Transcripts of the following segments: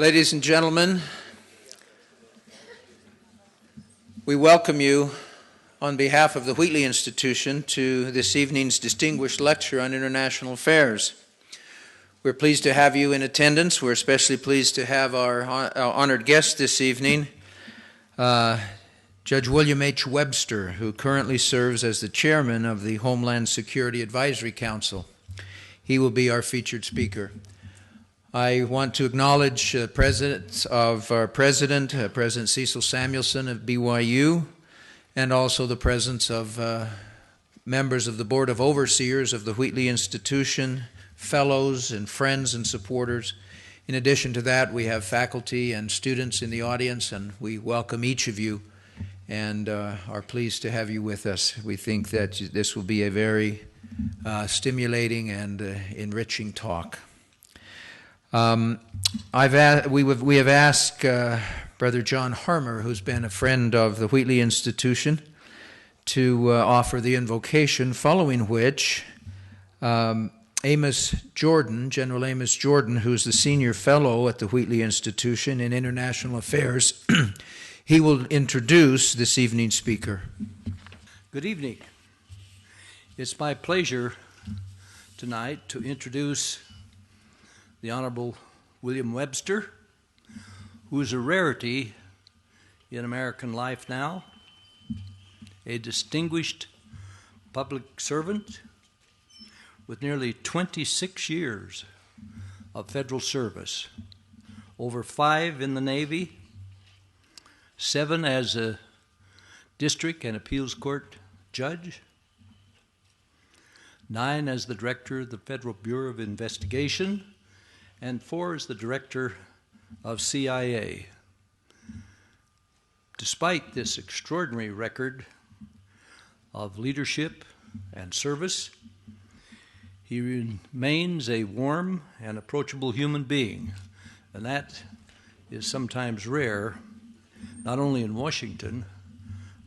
Ladies and gentlemen, we welcome you on behalf of the Wheatley Institution to this evening's distinguished lecture on international affairs. We're pleased to have you in attendance. We're especially pleased to have our honored guest this evening, Judge William H. Webster, who currently serves as the chairman of the Homeland Security Advisory Council. He will be our featured speaker. I want to acknowledge the presence of our president, President Cecil Samuelson of BYU, and also the presence of members of the Board of Overseers of the Wheatley Institution, fellows and friends and supporters. In addition to that, we have faculty and students in the audience, and we welcome each of you and are pleased to have you with us. We think that this will be a very stimulating and enriching talk. We have asked Brother John Harmer, who's been a friend of the Wheatley Institution, to offer the invocation, following which Amos Jordan, General Amos Jordan, who's the senior fellow at the Wheatley Institution in International Affairs, he will introduce this evening's speaker. Good evening. It's my pleasure tonight to introduce the Honorable William Webster, who is a rarity in American life now, a distinguished public servant with nearly 26 years of federal service, over 5 in the Navy, 7 as a district and appeals court judge, 9 as the director of the Federal Bureau of Investigation, and 4 as the director of CIA. Despite this extraordinary record of leadership and service, he remains a warm and approachable human being, and that is sometimes rare, not only in Washington,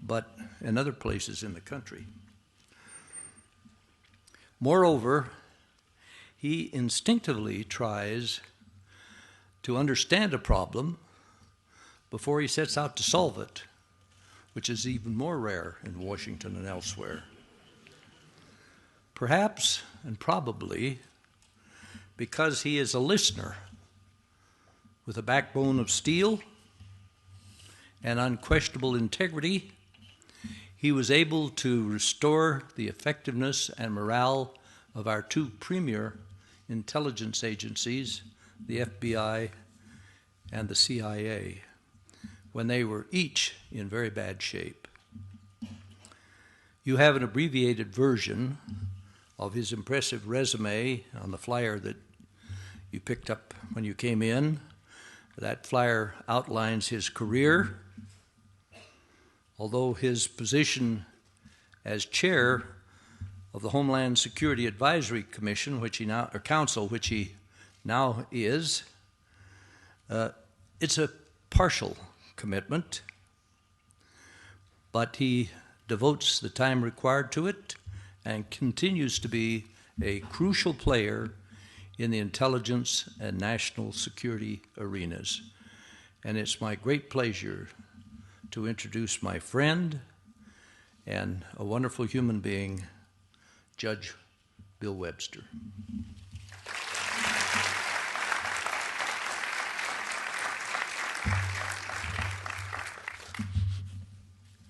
but in other places in the country. Moreover, he instinctively tries to understand a problem before he sets out to solve it, which is even more rare in Washington and elsewhere. Perhaps, and probably, because he is a listener with a backbone of steel and unquestionable integrity, he was able to restore the effectiveness and morale of our 2 premier intelligence agencies, the FBI and the CIA, when they were each in very bad shape. You have an abbreviated version of his impressive resume on the flyer that you picked up when you came in. That flyer outlines his career. Although his position as chair of the Homeland Security Advisory Commission, Council, which he now is, it's a partial commitment, but he devotes the time required to it and continues to be a crucial player in the intelligence and national security arenas. And it's my great pleasure to introduce my friend and a wonderful human being, Judge Bill Webster.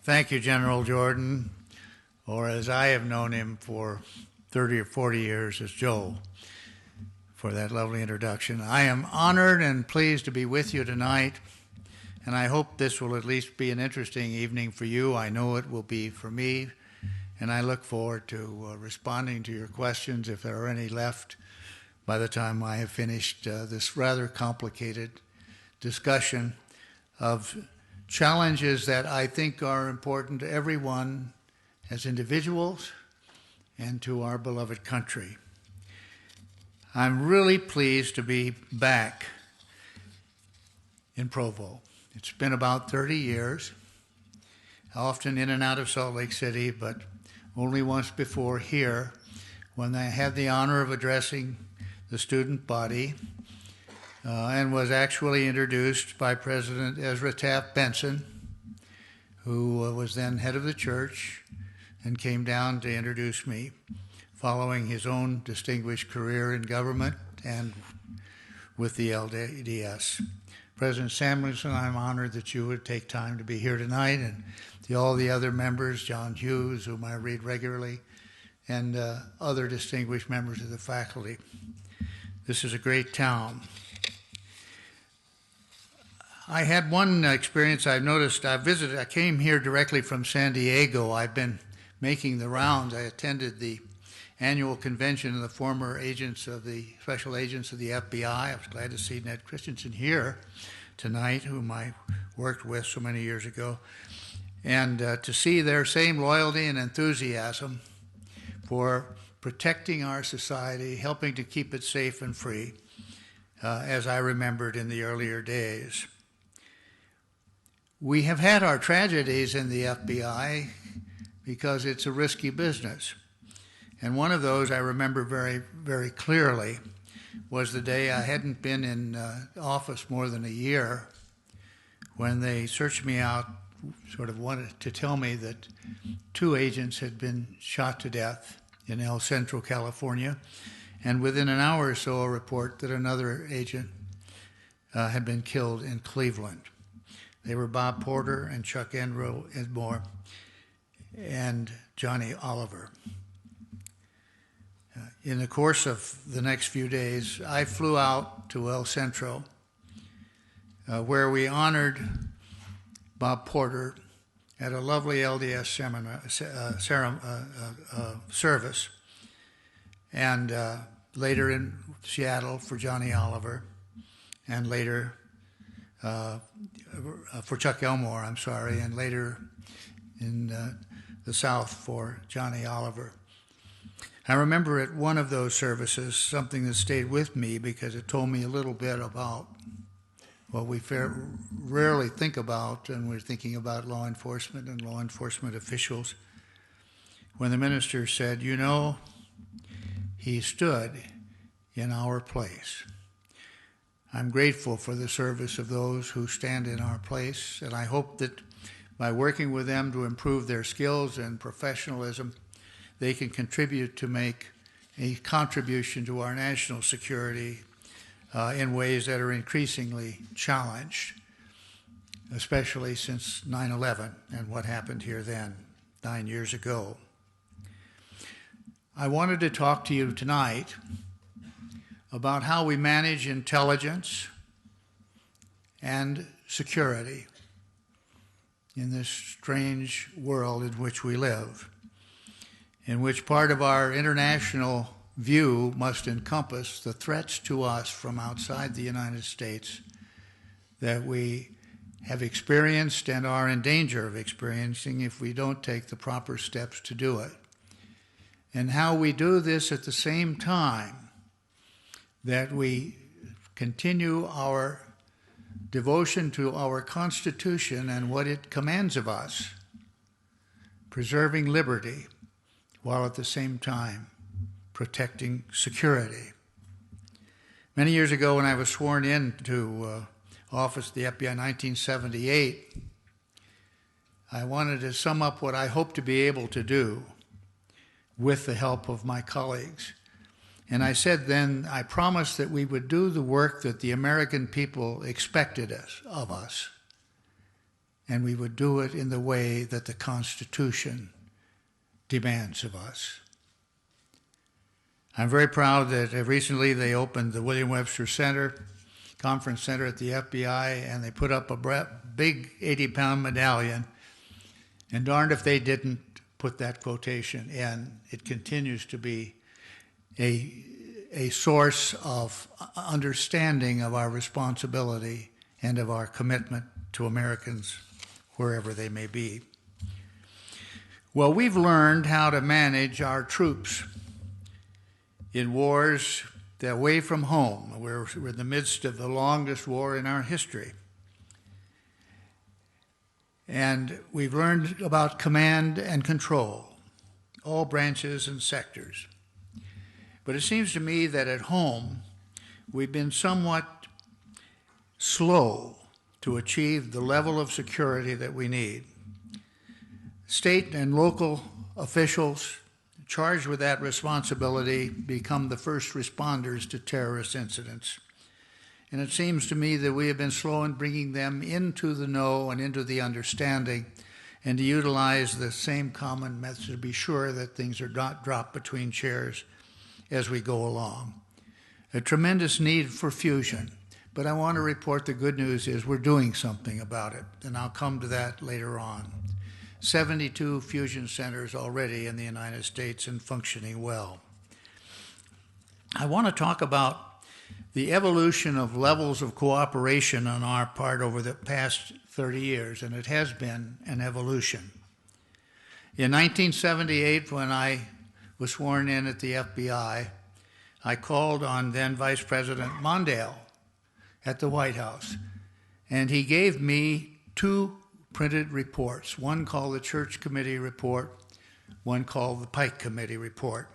Thank you, General Jordan, or as I have known him for 30 or 40 years, as Joe, for that lovely introduction. I am honored and pleased to be with you tonight, and I hope this will at least be an interesting evening for you. I know it will be for me, and I look forward to responding to your questions, if there are any left, by the time I have finished this rather complicated discussion of challenges that I think are important to everyone as individuals and to our beloved country. I'm really pleased to be back in Provo. It's been about 30 years, often in and out of Salt Lake City, but only once before here, when I had the honor of addressing the student body and was actually introduced by President Ezra Taft Benson, who was then head of the church and came down to introduce me, following his own distinguished career in government and with the LDS. President Samuelson, I'm honored that you would take time to be here tonight, and all the other members, John Hughes, whom I read regularly, and other distinguished members of the faculty. This is a great town. I had one experience I've noticed. I came here directly from San Diego. I've been making the rounds. I attended the annual convention of the former special agents of the FBI. I was glad to see Ned Christensen here tonight, whom I worked with so many years ago, and to see their same loyalty and enthusiasm for protecting our society, helping to keep it safe and free, as I remembered in the earlier days. We have had our tragedies in the FBI because it's a risky business. And one of those I remember very, very clearly was the day I hadn't been in office more than a year when they searched me out, sort of wanted to tell me that 2 agents had been shot to death in El Centro, California, and within an hour or so a report that another agent had been killed in Cleveland. They were Bob Porter and Chuck Edmore and Johnny Oliver. In the course of the next few days, I flew out to El Centro, where we honored Bob Porter at a lovely LDS service, and later in Seattle for Johnny Oliver, and later for Chuck Elmore, and later in the South for Johnny Oliver. I remember at one of those services something that stayed with me because it told me a little bit about what we rarely think about when we're thinking about law enforcement and law enforcement officials. When the minister said, "You know, he stood in our place." I'm grateful for the service of those who stand in our place, and I hope that by working with them to improve their skills and professionalism, they can contribute to make a contribution to our national security in ways that are increasingly challenged, especially since 9/11 and what happened here then, 9 years ago. I wanted to talk to you tonight about how we manage intelligence and security in this strange world in which we live, in which part of our international view must encompass the threats to us from outside the United States that we have experienced and are in danger of experiencing if we don't take the proper steps to do it. And how we do this at the same time that we continue our devotion to our Constitution and what it commands of us, preserving liberty, while at the same time protecting security. Many years ago when I was sworn into office at the FBI in 1978, I wanted to sum up what I hope to be able to do with the help of my colleagues. And I said then, I promised that we would do the work that the American people expected of us, and we would do it in the way that the Constitution demands of us. I'm very proud that recently they opened the William Webster Conference Center at the FBI, and they put up a big 80-pound medallion, and darned if they didn't put that quotation in. It continues to be a source of understanding of our responsibility and of our commitment to Americans wherever they may be. Well, we've learned how to manage our troops in wars away from home. We're in the midst of the longest war in our history. And we've learned about command and control, all branches and sectors. But it seems to me that at home, we've been somewhat slow to achieve the level of security that we need. State and local officials charged with that responsibility become the first responders to terrorist incidents. And it seems to me that we have been slow in bringing them into the know and into the understanding, and to utilize the same common methods to be sure that things are not dropped between chairs as we go along. A tremendous need for fusion, but I want to report the good news is we're doing something about it, and I'll come to that later on. 72 fusion centers already in the United States and functioning well. I want to talk about the evolution of levels of cooperation on our part over the past 30 years, and it has been an evolution. In 1978, when I was sworn in at the FBI, I called on then Vice President Mondale at the White House, and he gave me two printed reports, one called the Church Committee Report, one called the Pike Committee Report.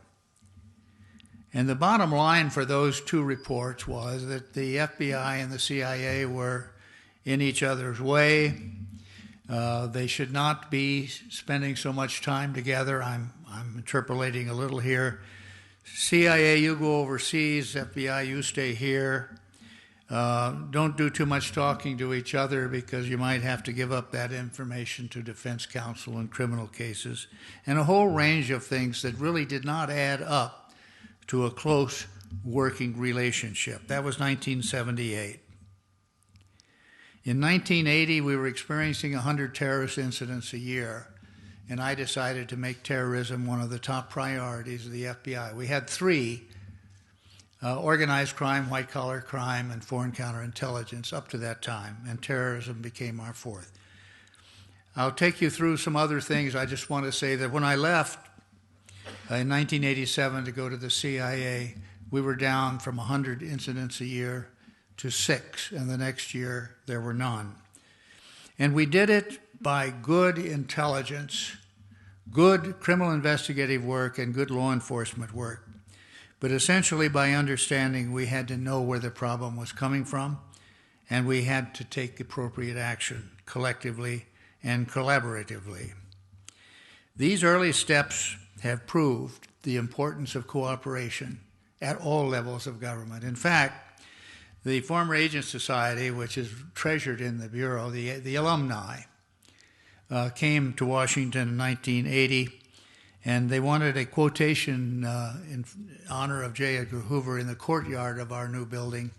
And the bottom line for those two reports was that the FBI and the CIA were in each other's way. They should not be spending so much time together. I'm interpolating a little here. CIA, you go overseas. FBI, you stay here. Don't do too much talking to each other because you might have to give up that information to defense counsel in criminal cases, and a whole range of things that really did not add up to a close working relationship. That was 1978. In 1980, we were experiencing 100 terrorist incidents a year, and I decided to make terrorism one of the top priorities of the FBI. We had three: organized crime, white-collar crime, and foreign counterintelligence up to that time, and terrorism became our fourth. I'll take you through some other things. I just want to say that when I left in 1987 to go to the CIA, we were down from 100 incidents a year to 6, and the next year there were none. And we did it by good intelligence, good criminal investigative work, and good law enforcement work. But essentially by understanding we had to know where the problem was coming from, and we had to take appropriate action collectively and collaboratively. These early steps have proved the importance of cooperation at all levels of government. In fact, the former Agent Society, which is treasured in the Bureau, the alumni, came to Washington in 1980, and they wanted a quotation in honor of J. Edgar Hoover in the courtyard of our new building,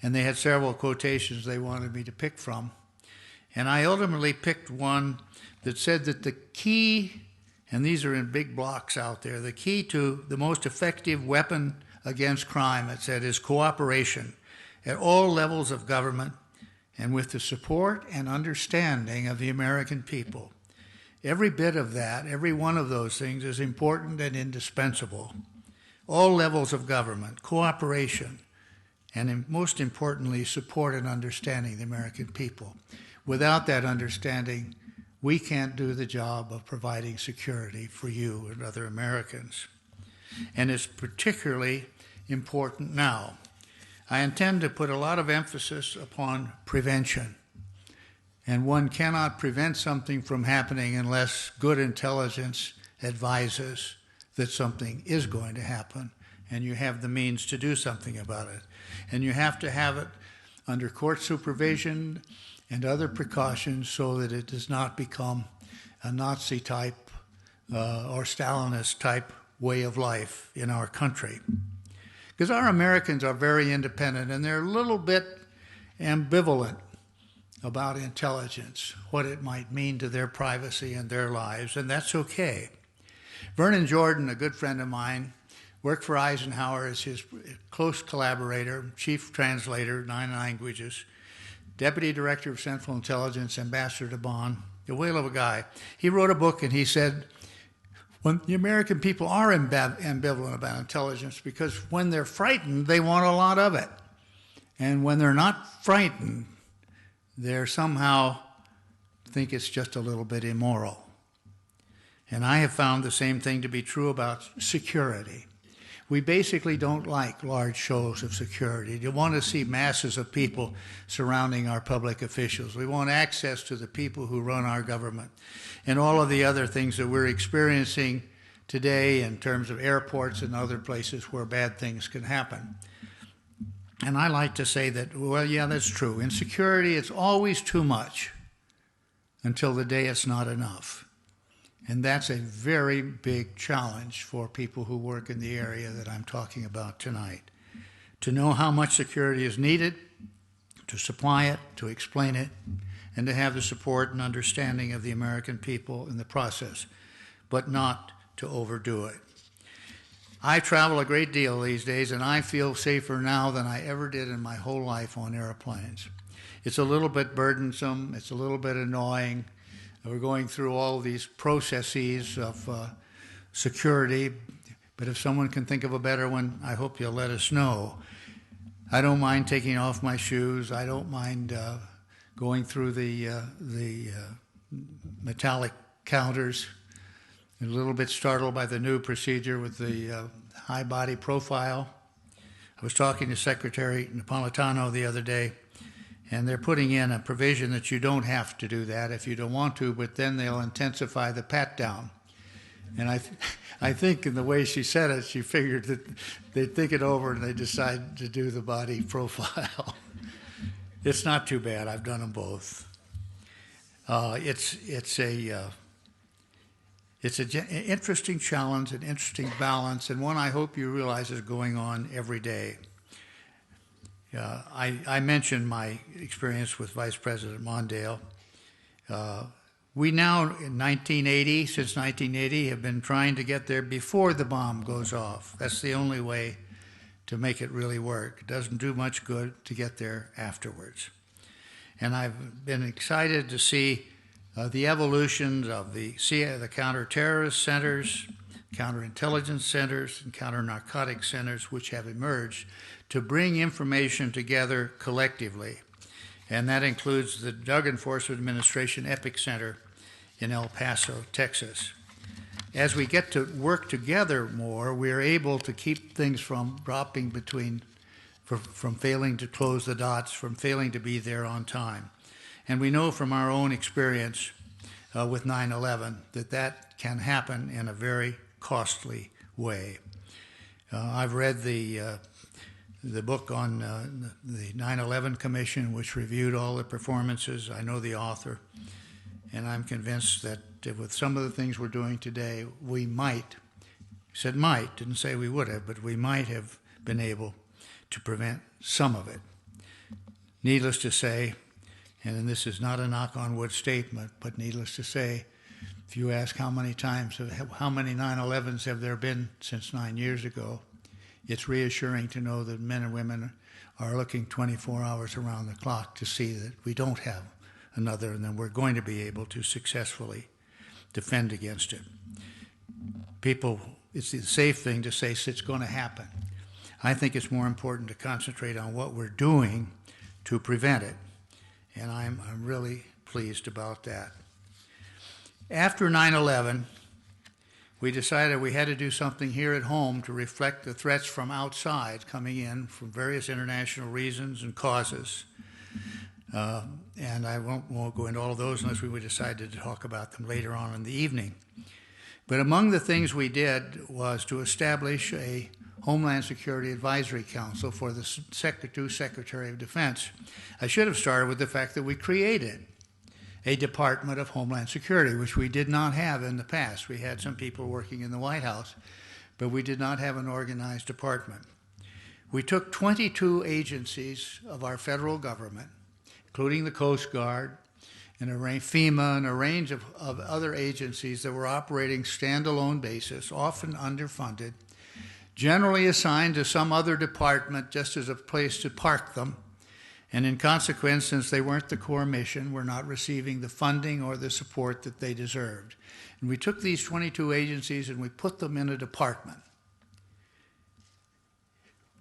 and they had several quotations they wanted me to pick from. And I ultimately picked one that said that the key, and these are in big blocks out there, the key to the most effective weapon against crime, it said, is cooperation at all levels of government and with the support and understanding of the American people. Every bit of that, every one of those things is important and indispensable. All levels of government, cooperation, and most importantly, support and understanding the American people. Without that understanding, we can't do the job of providing security for you and other Americans. And it's particularly important now. I intend to put a lot of emphasis upon prevention. And one cannot prevent something from happening unless good intelligence advises that something is going to happen, and you have the means to do something about it. And you have to have it under court supervision and other precautions so that it does not become a Nazi type or Stalinist type way of life in our country. Because our Americans are very independent, and they're a little bit ambivalent about intelligence, what it might mean to their privacy and their lives, and that's okay. Vernon Jordan, a good friend of mine, worked for Eisenhower as his close collaborator, chief translator, 9 languages, deputy director of Central Intelligence, ambassador to Bonn, a whale of a guy. He wrote a book and he said, when the American people are ambivalent about intelligence, because when they're frightened, they want a lot of it. And when they're not frightened, they're somehow think it's just a little bit immoral. And I have found the same thing to be true about security. We basically don't like large shows of security. You want to see masses of people surrounding our public officials. We want access to the people who run our government and all of the other things that we're experiencing today in terms of airports and other places where bad things can happen. And I like to say that, well, yeah, that's true. In security, it's always too much until the day it's not enough. And that's a very big challenge for people who work in the area that I'm talking about tonight. To know how much security is needed, to supply it, to explain it, and to have the support and understanding of the American people in the process, but not to overdo it. I travel a great deal these days, and I feel safer now than I ever did in my whole life on airplanes. It's a little bit burdensome, it's a little bit annoying. We're going through all these processes of security, but if someone can think of a better one, I hope you'll let us know. I don't mind taking off my shoes. I don't mind going through the metallic counters. I'm a little bit startled by the new procedure with the high body profile. I was talking to Secretary Napolitano the other day, and they're putting in a provision that you don't have to do that if you don't want to, but then they'll intensify the pat-down. And I think in the way she said it, she figured that they'd think it over and they decide to do the body profile. It's not too bad. I've done them both. It's an interesting challenge, an interesting balance, and one I hope you realize is going on every day. I mentioned my experience with Vice President Mondale. We now, in 1980, since 1980, have been trying to get there before the bomb goes off. That's the only way to make it really work. It doesn't do much good to get there afterwards. And I've been excited to see the evolution of the counter-terrorist centers, counterintelligence centers, and counter-narcotic centers which have emerged to bring information together collectively. And that includes the Drug Enforcement Administration EPIC Center in El Paso, Texas. As we get to work together more, we're able to keep things from dropping from failing to close the dots, from failing to be there on time. And we know from our own experience with 9/11 that that can happen in a very costly way. I've read the book on the 9/11 Commission, which reviewed all the performances. I know the author, and I'm convinced that with some of the things we're doing today, we might, said might, didn't say we would have, but we might have been able to prevent some of it. Needless to say, and this is not a knock on wood statement, but needless to say, if you ask how many 9/11s have there been since 9 years ago, it's reassuring to know that men and women are looking 24 hours around the clock to see that we don't have another, and then we're going to be able to successfully defend against it. People, it's the safe thing to say it's going to happen. I think it's more important to concentrate on what we're doing to prevent it, and I'm really pleased about that. After 9/11, we decided we had to do something here at home to reflect the threats from outside coming in from various international reasons and causes. And I won't go into all of those unless we decided to talk about them later on in the evening. But among the things we did was to establish a Homeland Security Advisory Council for the Secretary of Defense. I should have started with the fact that we created a Department of Homeland Security, which we did not have in the past. We had some people working in the White House, but we did not have an organized department. We took 22 agencies of our federal government, including the Coast Guard, and FEMA, and a range of other agencies that were operating standalone basis, often underfunded, generally assigned to some other department just as a place to park them. And in consequence, since they weren't the core mission, were not receiving the funding or the support that they deserved. And we took these 22 agencies and we put them in a department.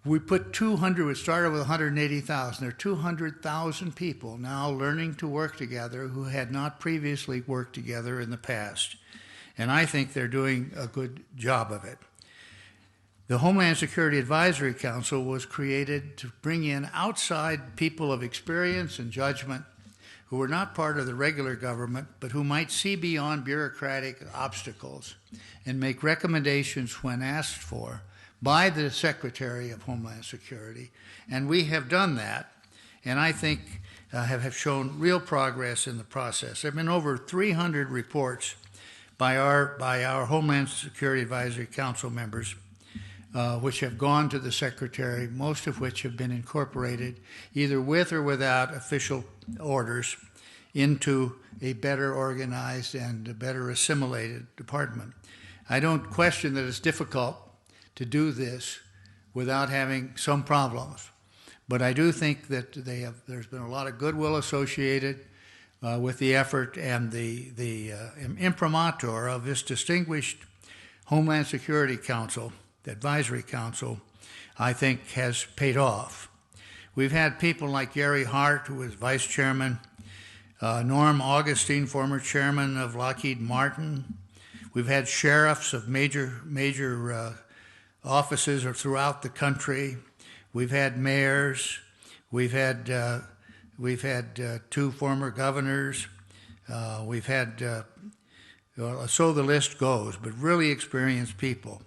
We put 200, it started with 180,000. There are 200,000 people now learning to work together who had not previously worked together in the past. And I think they're doing a good job of it. The Homeland Security Advisory Council was created to bring in outside people of experience and judgment who were not part of the regular government, but who might see beyond bureaucratic obstacles and make recommendations when asked for by the Secretary of Homeland Security. And we have done that, and I think have shown real progress in the process. There have been over 300 reports by our Homeland Security Advisory Council members which have gone to the Secretary, most of which have been incorporated either with or without official orders into a better organized and a better assimilated department. I don't question that it's difficult to do this without having some problems, but I do think that there's been a lot of goodwill associated with the effort, and the imprimatur of this distinguished Homeland Security Council, the Advisory Council, I think has paid off. We've had people like Gary Hart, who was vice chairman, Norm Augustine, former chairman of Lockheed Martin. We've had sheriffs of major offices throughout the country. We've had mayors. We've had two former governors. We've had, so the list goes, but really experienced people.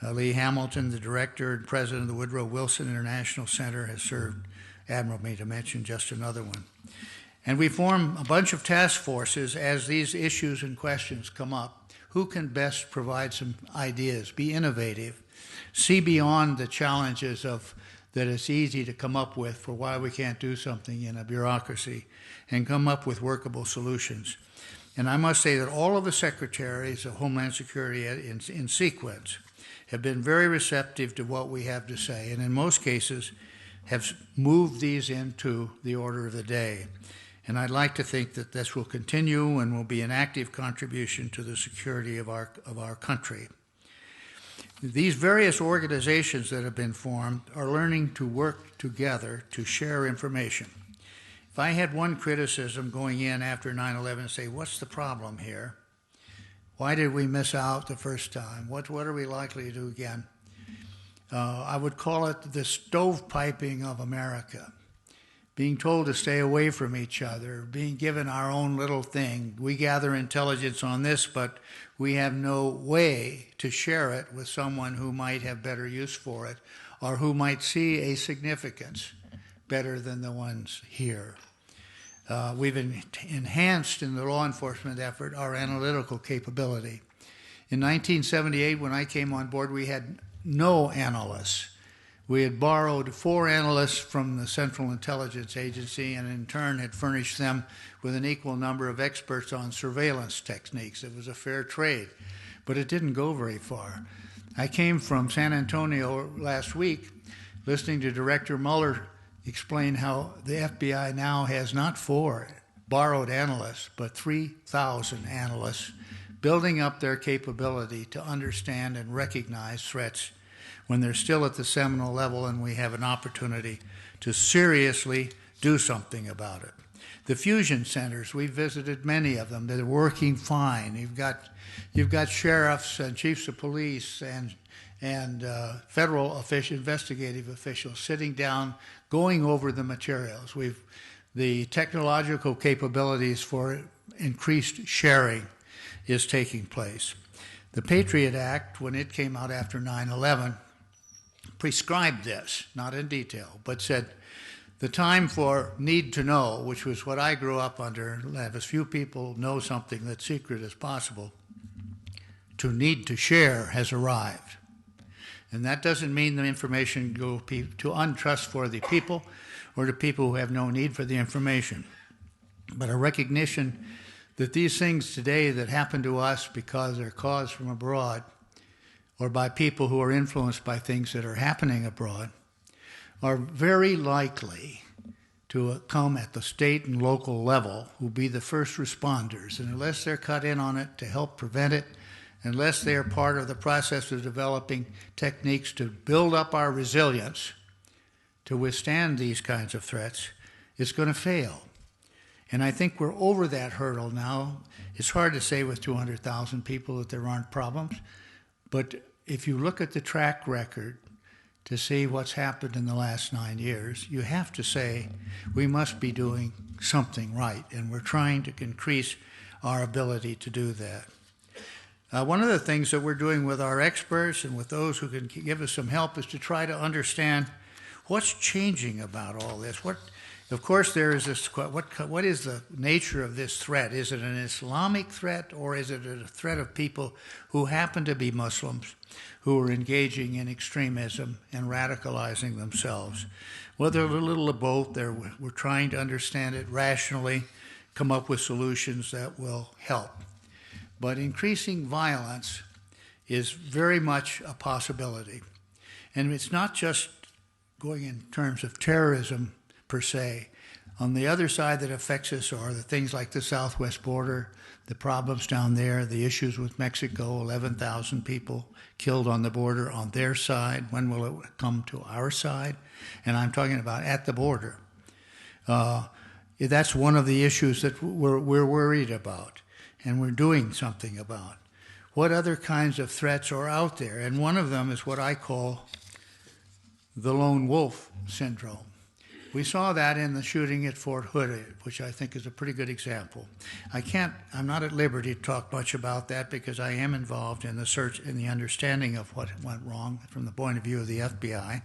Lee Hamilton, the director and president of the Woodrow Wilson International Center, has served admirably, to mention just another one. And we form a bunch of task forces as these issues and questions come up. Who can best provide some ideas, be innovative, see beyond the challenges that it's easy to come up with for why we can't do something in a bureaucracy, and come up with workable solutions. And I must say that all of the secretaries of Homeland Security in sequence have been very receptive to what we have to say, and in most cases have moved these into the order of the day. And I'd like to think that this will continue and will be an active contribution to the security of our country. These various organizations that have been formed are learning to work together to share information. If I had one criticism going in after 9/11, say, what's the problem here? Why did we miss out the first time? What are we likely to do again? I would call it the stovepiping of America. Being told to stay away from each other, being given our own little thing. We gather intelligence on this, but we have no way to share it with someone who might have better use for it, or who might see a significance better than the ones here. We've enhanced in the law enforcement effort our analytical capability. In 1978, when I came on board, we had no analysts. We had borrowed 4 analysts from the Central Intelligence Agency, and in turn had furnished them with an equal number of experts on surveillance techniques. It was a fair trade, but it didn't go very far. I came from San Antonio last week listening to Director Mueller explain how the FBI now has not 4 borrowed analysts, but 3,000 analysts building up their capability to understand and recognize threats when they're still at the seminal level, and we have an opportunity to seriously do something about it. The fusion centers, we've visited many of them. They're working fine. You've got sheriffs and chiefs of police and federal investigative officials sitting down, going over the materials. The technological capabilities for increased sharing is taking place. The Patriot Act, when it came out after 9/11, prescribed this, not in detail, but said the time for need to know, which was what I grew up under, have as few people know something that's secret as possible, to need to share has arrived. And that doesn't mean the information go to untrustworthy people or to people who have no need for the information, but a recognition that these things today that happen to us because they're caused from abroad or by people who are influenced by things that are happening abroad are very likely to come at the state and local level, who be the first responders. And unless they're cut in on it to help prevent it, unless they are part of the process of developing techniques to build up our resilience to withstand these kinds of threats, it's going to fail. And I think we're over that hurdle now. It's hard to say with 200,000 people that there aren't problems, but if you look at the track record to see what's happened in the last 9 years, you have to say we must be doing something right, and we're trying to increase our ability to do that. One of the things that we're doing with our experts and with those who can give us some help is to try to understand what's changing about all this. Of course, there is this, what is the nature of this threat? Is it an Islamic threat, or is it a threat of people who happen to be Muslims who are engaging in extremism and radicalizing themselves? Well, they're a little of both. We're trying to understand it rationally, come up with solutions that will help. But increasing violence is very much a possibility. And it's not just going in terms of terrorism per se. On the other side that affects us are the things like the southwest border, the problems down there, the issues with Mexico, 11,000 people killed on the border on their side. When will it come to our side? And I'm talking about at the border. That's one of the issues that we're worried about, and we're doing something about. What other kinds of threats are out there? And one of them is what I call the lone wolf syndrome. We saw that in the shooting at Fort Hood, which I think is a pretty good example. I'm not at liberty to talk much about that because I am involved in the search and the understanding of what went wrong from the point of view of the FBI.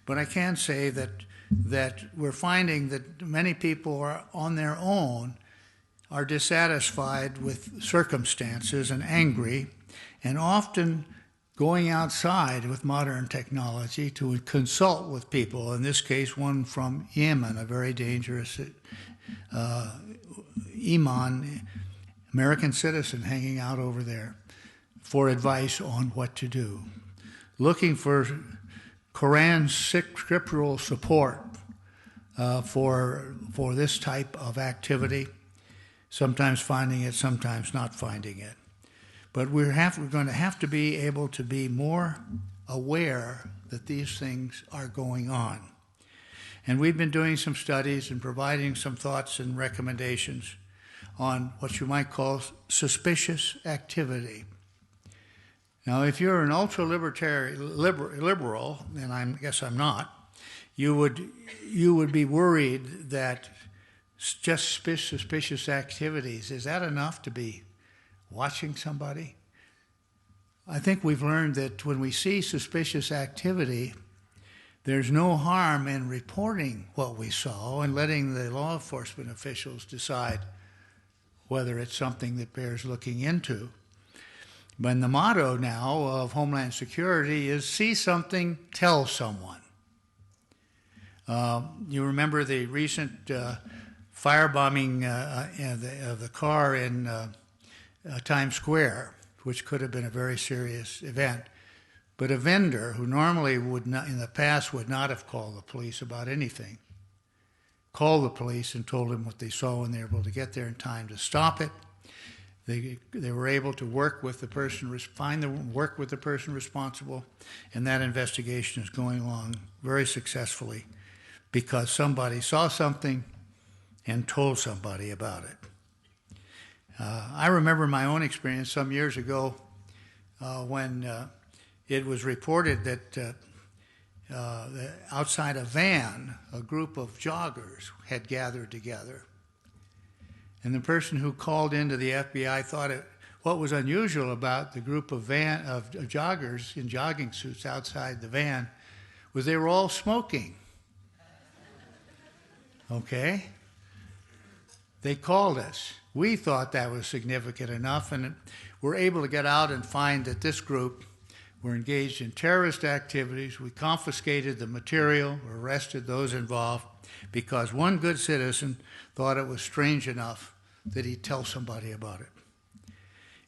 But I can say that we're finding that many people are on their own, are dissatisfied with circumstances and angry, and often going outside with modern technology to consult with people. In this case, one from Yemen, a very dangerous Iman, American citizen hanging out over there, for advice on what to do. Looking for Quran scriptural support for this type of activity, sometimes finding it, sometimes not finding it. But we're going to have to be able to be more aware that these things are going on. And we've been doing some studies and providing some thoughts and recommendations on what you might call suspicious activity. Now, if you're an ultra-libertarian, liberal, and I guess I'm not, you would be worried that just suspicious activities, is that enough to be watching somebody? I think we've learned that when we see suspicious activity, there's no harm in reporting what we saw and letting the law enforcement officials decide whether it's something that bears looking into. But the motto now of Homeland Security is see something, tell someone. You remember the recent firebombing of the car in Times Square, which could have been a very serious event. But a vendor who normally would not, in the past, would not have called the police about anything, called the police and told them what they saw, and they were able to get there in time to stop it. They were able to work with the person, work with the person responsible, and that investigation is going along very successfully because somebody saw something and told somebody about it. I remember my own experience some years ago when it was reported that outside a van, a group of joggers had gathered together. And the person who called into the FBI thought what was unusual about the group of joggers in jogging suits outside the van was they were all smoking. Okay? They called us. We thought that was significant enough, and we're able to get out and find that this group were engaged in terrorist activities. We confiscated the material, arrested those involved, because one good citizen thought it was strange enough that he'd tell somebody about it.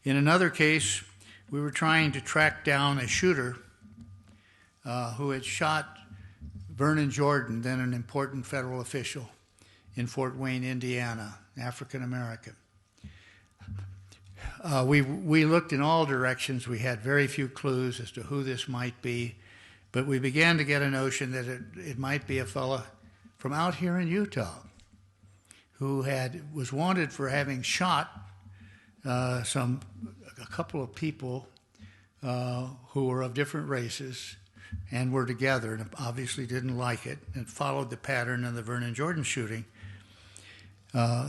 In another case, we were trying to track down a shooter who had shot Vernon Jordan, then an important federal official in Fort Wayne, Indiana, African American. We looked in all directions. We had very few clues as to who this might be, but we began to get a notion that it might be a fellow from out here in Utah who was wanted for having shot a couple of people who were of different races and were together and obviously didn't like it and followed the pattern of the Vernon Jordan shooting.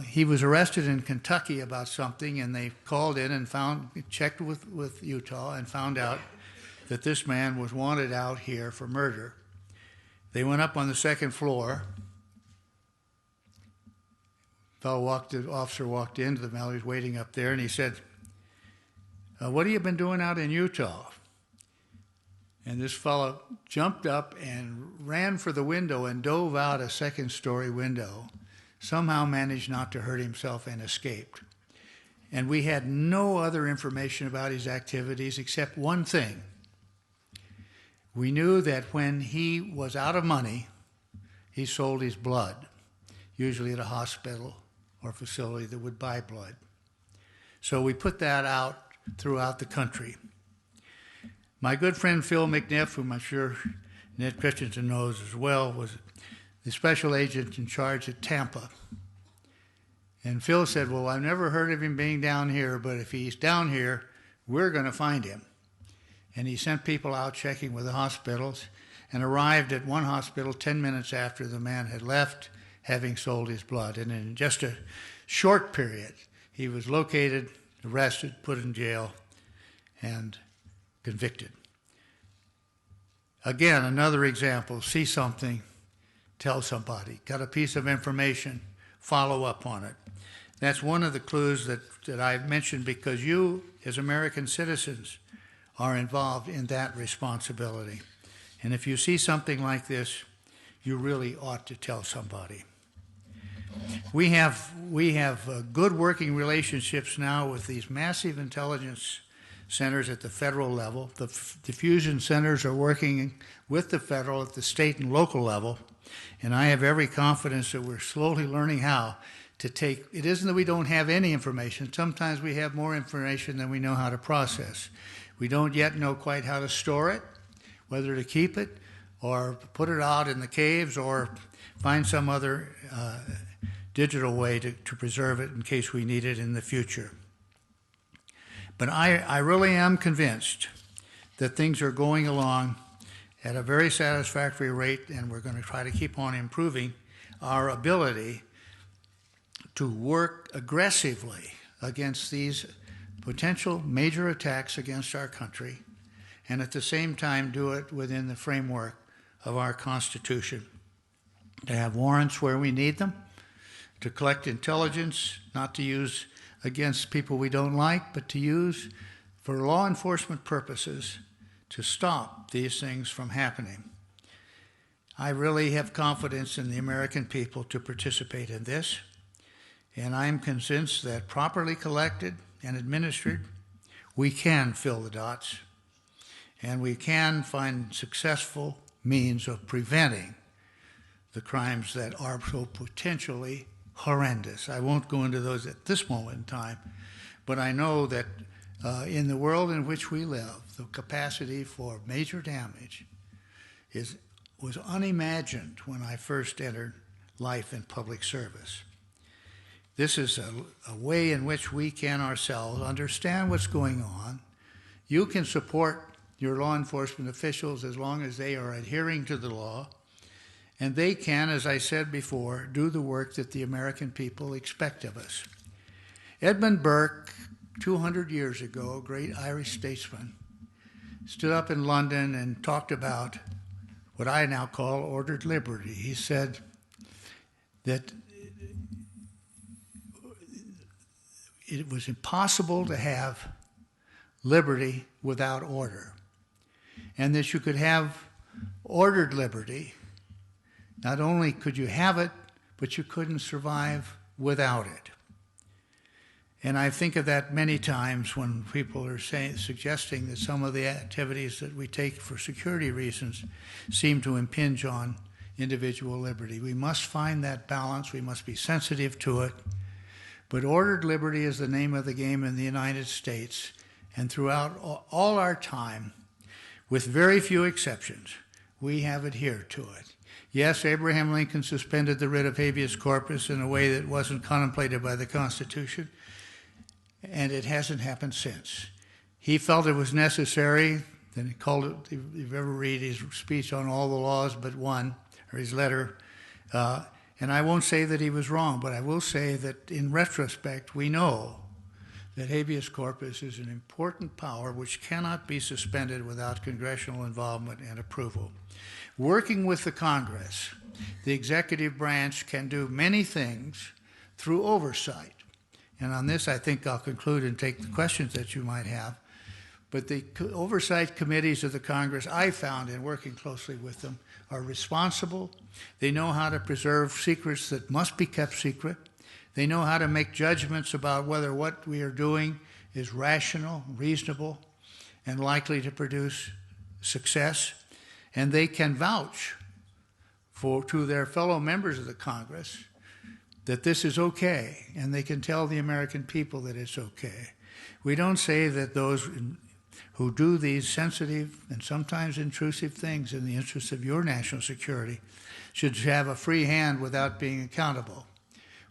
He was arrested in Kentucky about something, and they called in and checked with Utah and found out that this man was wanted out here for murder. They went up on the second floor. The officer walked into the mail. He was waiting up there, and he said, "What have you been doing out in Utah?" And this fellow jumped up and ran for the window and dove out a second-story window, somehow managed not to hurt himself and escaped. And we had no other information about his activities except one thing. We knew that when he was out of money, he sold his blood, usually at a hospital or facility that would buy blood. So we put that out throughout the country. My good friend Phil McNiff, whom I'm sure Ned Christensen knows as well, was the special agent in charge at Tampa. And Phil said, "Well, I've never heard of him being down here, but if he's down here, we're going to find him." And he sent people out checking with the hospitals and arrived at one hospital 10 minutes after the man had left, having sold his blood. And in just a short period, he was located, arrested, put in jail, and convicted. Again, another example: see something, tell somebody. Got a piece of information, follow up on it. That's one of the clues that I've mentioned, because you, as American citizens, are involved in that responsibility. And if you see something like this, you really ought to tell somebody. We have good working relationships now with these massive intelligence centers at the federal level. The fusion centers are working with the federal at the state and local level, and I have every confidence that we're slowly learning how to take. It isn't that we don't have any information. Sometimes we have more information than we know how to process. We don't yet know quite how to store it, whether to keep it or put it out in the caves or find some other digital way to preserve it in case we need it in the future. But I really am convinced that things are going along at a very satisfactory rate, and we're going to try to keep on improving our ability to work aggressively against these potential major attacks against our country, and at the same time do it within the framework of our Constitution. To have warrants where we need them, to collect intelligence, not to use against people we don't like, but to use for law enforcement purposes to stop these things from happening. I really have confidence in the American people to participate in this, and I'm convinced that properly collected and administered, we can fill the dots, and we can find successful means of preventing the crimes that are so potentially horrendous. I won't go into those at this moment in time, but I know that in the world in which we live, the capacity for major damage was unimagined when I first entered life in public service. This is a way in which we can ourselves understand what's going on. You can support your law enforcement officials as long as they are adhering to the law, and they can, as I said before, do the work that the American people expect of us. Edmund Burke, 200 years ago, a great Irish statesman, stood up in London and talked about what I now call ordered liberty. He said that it was impossible to have liberty without order, and that you could have ordered liberty. Not only could you have it, but you couldn't survive without it. And I think of that many times when people are suggesting that some of the activities that we take for security reasons seem to impinge on individual liberty. We must find that balance. We must be sensitive to it. But ordered liberty is the name of the game in the United States, and throughout all our time, with very few exceptions, we have adhered to it. Yes, Abraham Lincoln suspended the writ of habeas corpus in a way that wasn't contemplated by the Constitution, and it hasn't happened since. He felt it was necessary, and he called it, if you ever read his speech on all the laws but one, or his letter, and I won't say that he was wrong, but I will say that in retrospect, we know that habeas corpus is an important power which cannot be suspended without congressional involvement and approval. Working with the Congress, the executive branch can do many things through oversight. And on this, I think I'll conclude and take the questions that you might have. But the oversight committees of the Congress, I found in working closely with them, are responsible. They know how to preserve secrets that must be kept secret. They know how to make judgments about whether what we are doing is rational, reasonable, and likely to produce success. And they can vouch to their fellow members of the Congress that this is okay, and they can tell the American people that it's okay. We don't say that those who do these sensitive and sometimes intrusive things in the interest of your national security should have a free hand without being accountable.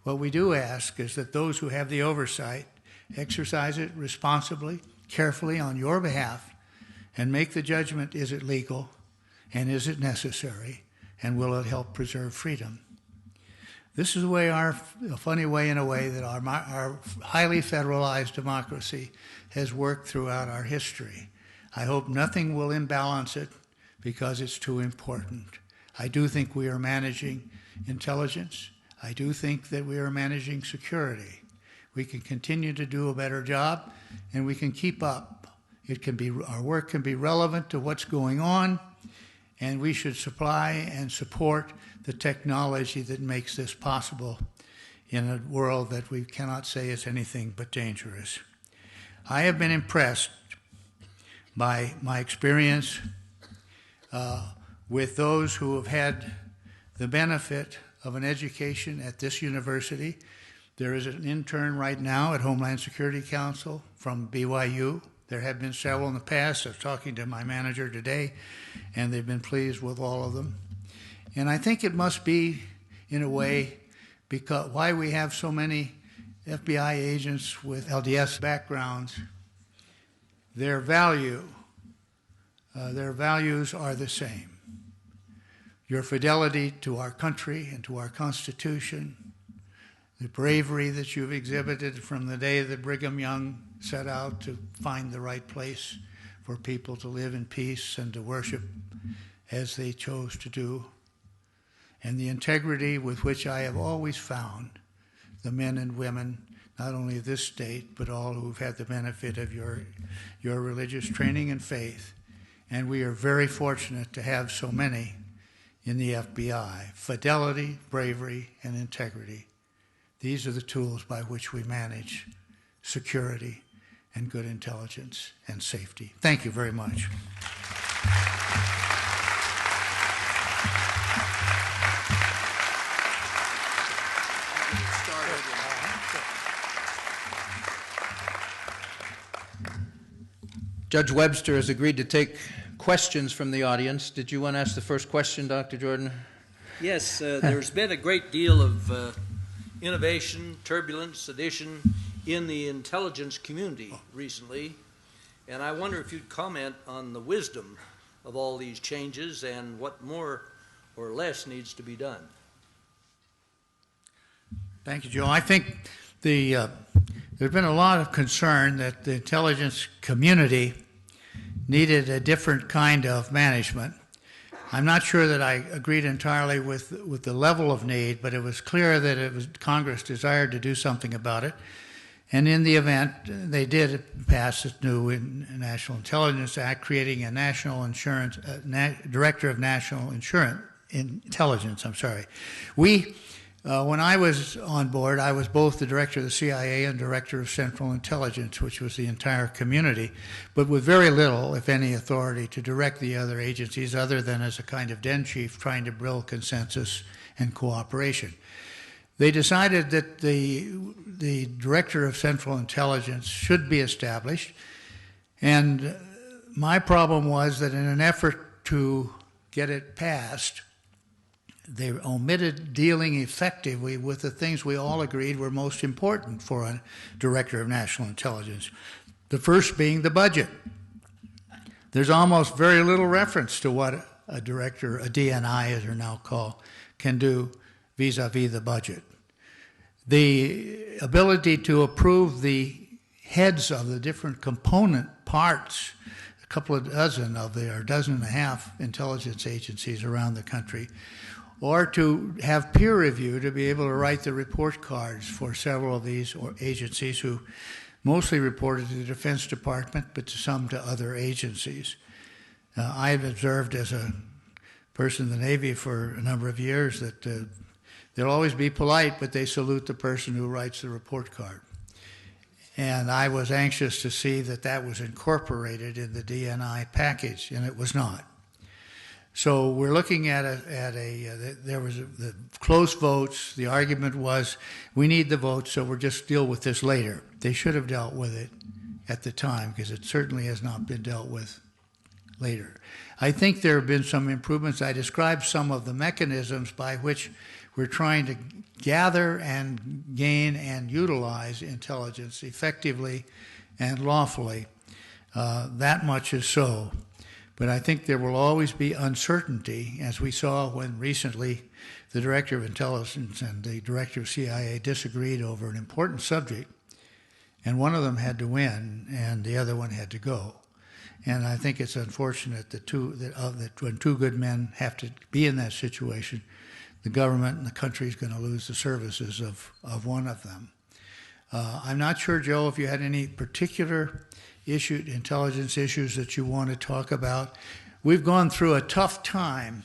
What we do ask is that those who have the oversight exercise it responsibly, carefully on your behalf, and make the judgment, is it legal, and is it necessary, and will it help preserve freedom? This is a funny way in a way that our highly federalized democracy has worked throughout our history. I hope nothing will imbalance it because it's too important. I do think we are managing intelligence. I do think that we are managing security. We can continue to do a better job, and we can keep up. Our work can be relevant to what's going on, and we should supply and support the technology that makes this possible in a world that we cannot say is anything but dangerous. I have been impressed by my experience with those who have had the benefit of an education at this university. There is an intern right now at Homeland Security Council from BYU. There have been several in the past. I was talking to my manager today, and they've been pleased with all of them. And I think it must be, in a way, because why we have so many FBI agents with LDS backgrounds. Their values are the same. Your fidelity to our country and to our Constitution, the bravery that you've exhibited from the day that Brigham Young set out to find the right place for people to live in peace and to worship as they chose to do, and the integrity with which I have always found the men and women, not only of this state, but all who've had the benefit of your religious training and faith. And we are very fortunate to have so many in the FBI. Fidelity, bravery, and integrity. These are the tools by which we manage security and good intelligence and safety. Thank you very much. Judge Webster has agreed to take questions from the audience. Did you want to ask the first question, Dr. Jordan? Yes, there's been a great deal of innovation, turbulence, sedition in the intelligence community recently, and I wonder if you'd comment on the wisdom of all these changes and what more or less needs to be done. Thank you, Joe. I think there's been a lot of concern that the intelligence community needed a different kind of management. I'm not sure that I agreed entirely with the level of need, but it was clear that Congress desired to do something about it. And in the event, they did pass this new National Intelligence Act, creating a National Insurance Director of National Intelligence. When I was on board, I was both the director of the CIA and director of Central Intelligence, which was the entire community, but with very little, if any, authority to direct the other agencies other than as a kind of den chief trying to build consensus and cooperation. They decided that the director of Central Intelligence should be established, and my problem was that in an effort to get it passed, they omitted dealing effectively with the things we all agreed were most important for a director of national intelligence. The first being the budget. There's almost very little reference to what a director, a DNI as they're now called, can do vis-a-vis the budget. The ability to approve the heads of the different component parts, a couple of dozen of there, a dozen and a half intelligence agencies around the country, or to have peer review to be able to write the report cards for several of these agencies who mostly reported to the Defense Department, but some to other agencies. I've observed as a person in the Navy for a number of years that they'll always be polite, but they salute the person who writes the report card. And I was anxious to see that that was incorporated in the DNI package, and it was not. So we're looking at there was the close votes. The argument was, we need the votes, so we'll just deal with this later. They should have dealt with it at the time, because it certainly has not been dealt with later. I think there have been some improvements. I described some of the mechanisms by which we're trying to gather and gain and utilize intelligence effectively and lawfully. That much is so. But I think there will always be uncertainty, as we saw when recently the Director of Intelligence and the Director of CIA disagreed over an important subject, and one of them had to win and the other one had to go. And I think it's unfortunate that when two good men have to be in that situation, the government and the country is going to lose the services of one of them. I'm not sure, Joe, if you had any particular intelligence issues that you want to talk about. We've gone through a tough time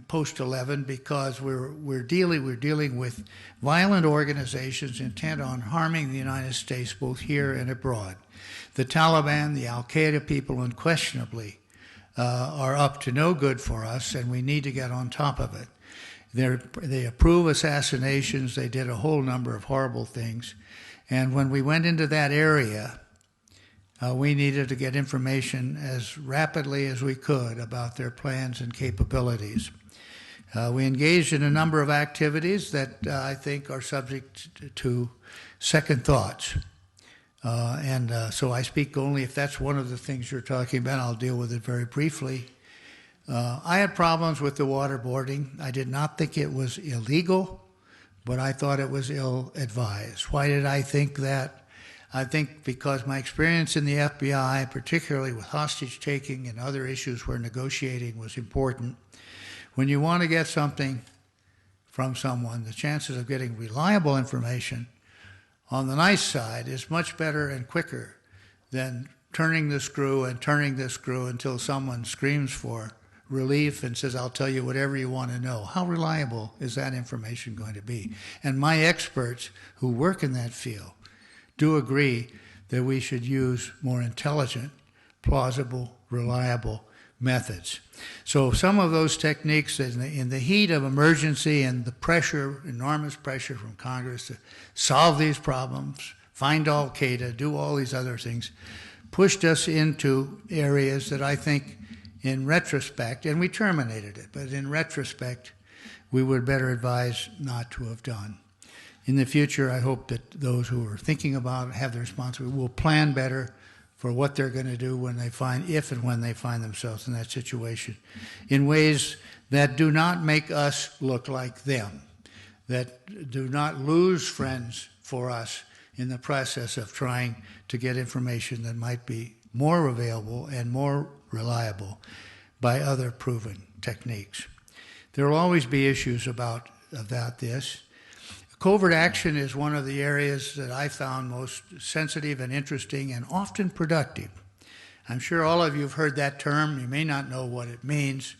post-11 because we're dealing with violent organizations intent on harming the United States both here and abroad. The Taliban, the Al-Qaeda people unquestionably are up to no good for us, and we need to get on top of it. They approve assassinations. They did a whole number of horrible things. And when we went into that area, we needed to get information as rapidly as we could about their plans and capabilities. We engaged in a number of activities that I think are subject to second thoughts. So I speak only if that's one of the things you're talking about. I'll deal with it very briefly. I had problems with the waterboarding. I did not think it was illegal, but I thought it was ill-advised. Why did I think that? I think because my experience in the FBI, particularly with hostage-taking and other issues where negotiating was important, when you want to get something from someone, the chances of getting reliable information on the nice side is much better and quicker than turning the screw until someone screams for relief and says, I'll tell you whatever you want to know. How reliable is that information going to be? And my experts who work in that field do agree that we should use more intelligent, plausible, reliable methods. So some of those techniques in the heat of emergency and the pressure, enormous pressure from Congress to solve these problems, find Al-Qaeda, do all these other things, pushed us into areas that I think in retrospect, and we terminated it, but in retrospect, we would better advise not to have done. In the future, I hope that those who are thinking about it, have the responsibility, will plan better for what they're going to do if and when they find themselves in that situation, in ways that do not make us look like them, that do not lose friends for us in the process of trying to get information that might be more available and more reliable by other proven techniques. There will always be issues about this. Covert action is one of the areas that I found most sensitive and interesting and often productive. I'm sure all of you have heard that term. You may not know what it means,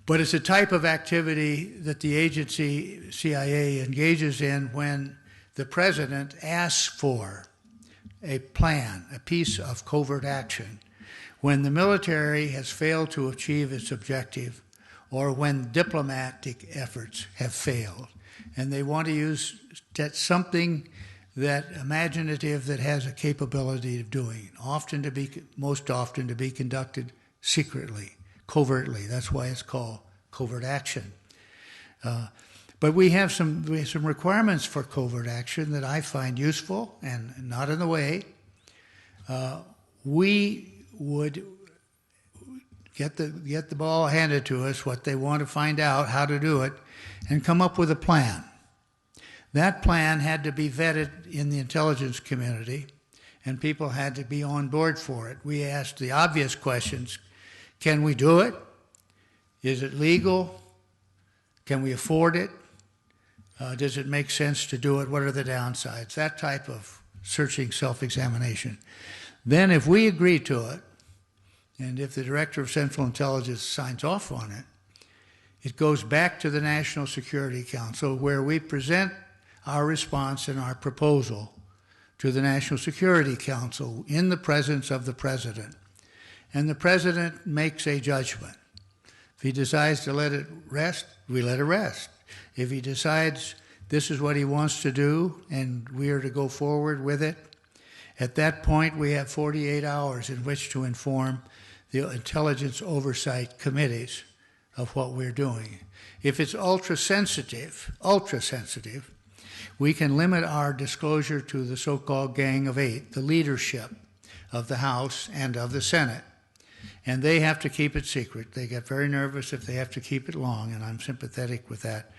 but it's a type of activity that the agency CIA engages in when the president asks for a plan, a piece of covert action, when the military has failed to achieve its objective or when diplomatic efforts have failed. And they want to use something that imaginative that has a capability of doing, most often to be conducted secretly, covertly. That's why it's called covert action. But we have some requirements for covert action that I find useful and not in the way. we would get the ball handed to us, what they want to find out, how to do it, and come up with a plan. That plan had to be vetted in the intelligence community, and people had to be on board for it. We asked the obvious questions. Can we do it? Is it legal? Can we afford it? Does it make sense to do it? What are the downsides? That type of searching self-examination. Then if we agree to it, and if the Director of Central Intelligence signs off on it, it goes back to the National Security Council, where we present our response and our proposal to the National Security Council in the presence of the President. And the President makes a judgment. If he decides to let it rest, we let it rest. If he decides this is what he wants to do and we are to go forward with it, at that point we have 48 hours in which to inform the intelligence oversight committees of what we're doing. If it's ultra-sensitive, we can limit our disclosure to the so-called Gang of Eight, the leadership of the House and of the Senate. And they have to keep it secret. They get very nervous if they have to keep it long, and I'm sympathetic with that.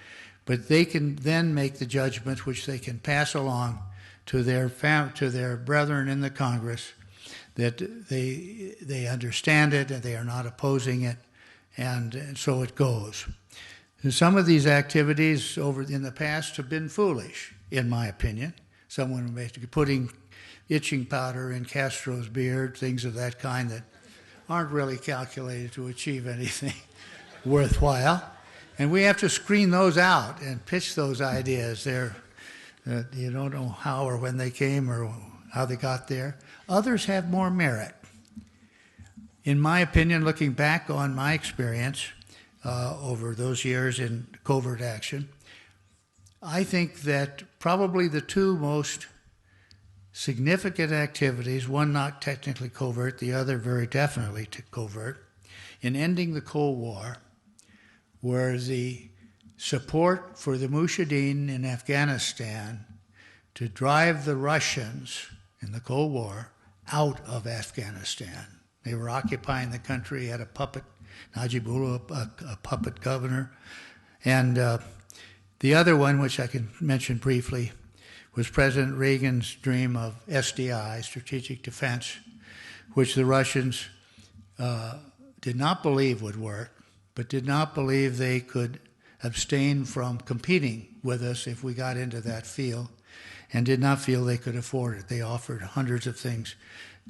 But they can then make the judgment which they can pass along to their brethren in the Congress, that they understand it and they are not opposing it, and so it goes. And some of these activities in the past have been foolish, in my opinion. Someone basically putting itching powder in Castro's beard, things of that kind that aren't really calculated to achieve anything worthwhile. And we have to screen those out and pitch those ideas. You don't know how or when they came or how they got there. Others have more merit. In my opinion, looking back on my experience over those years in covert action, I think that probably the two most significant activities, one not technically covert, the other very definitely covert, in ending the Cold War were the support for the Mujahideen in Afghanistan to drive the Russians in the Cold War out of Afghanistan. They were occupying the country, had a puppet, Najibullah, a puppet governor. And the other one, which I can mention briefly, was President Reagan's dream of SDI, strategic defense, which the Russians did not believe would work, but did not believe they could abstain from competing with us if we got into that field, and did not feel they could afford it. They offered hundreds of things,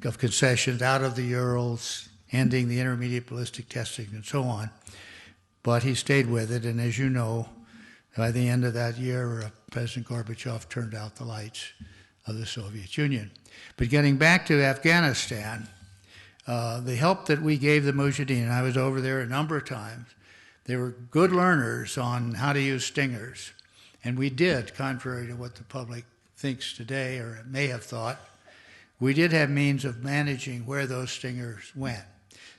of concessions out of the Urals, ending the intermediate ballistic testing, and so on. But he stayed with it, and as you know, by the end of that year, President Gorbachev turned out the lights of the Soviet Union. But getting back to Afghanistan, the help that we gave the Mujahideen, and I was over there a number of times, they were good learners on how to use stingers. And we did, contrary to what the public thinks today or may have thought, we did have means of managing where those stingers went.